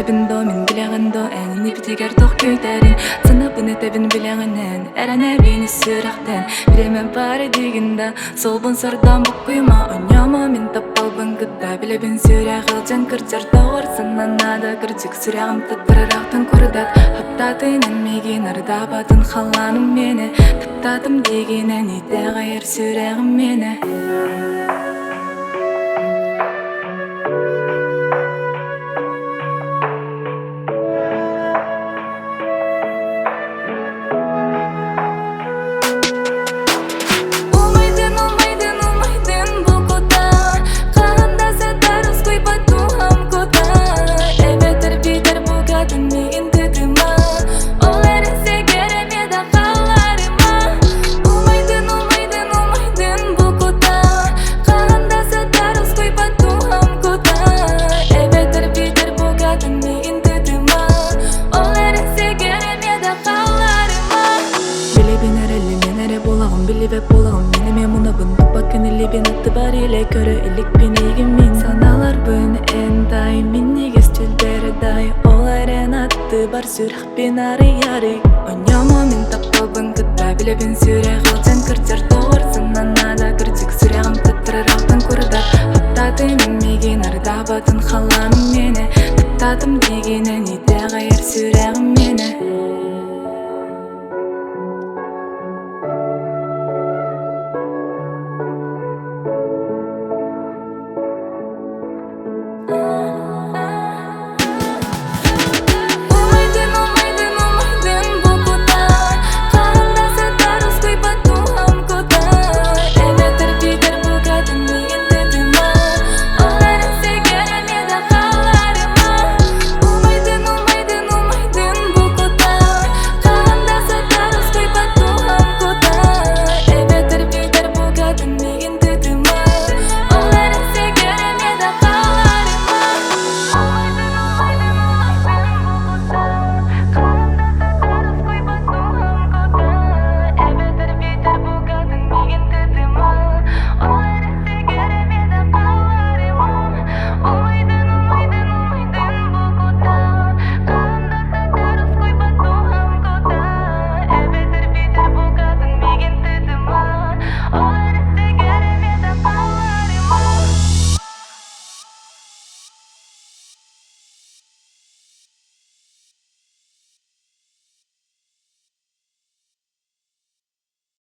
тебиндо мен билегендо әңини битегер тох көйдәрин санабын этебин билегенен әрәне бини сүрәхтен биреме бары дигинда солбун сардан букуйма оньомо мен таппалбын гыдда билебин сүрәх ылжан кырчар тауар сананада кырчык сүрәгым таттырырақтан көрдат хаптатынын мегин ардабатын халаным мені таптатым дегенен ите гайыр сүрәгым мені Билибек болагым менеме мунабын бакын илибин атты бар эле көрө иликпин ийгимин саналарбын эндай миннигес түлдері дай оларен атты бар сүрәхпин ары ярык оньомо мен таппалбын гыдда билебин сүрәх ылжан кырчар тоғыр сананада кырчык сүрәгым таттырырактан көрдат хаптатынын мегин ардабатын халаным мени таптатым дегенен ите гайыр сүрәк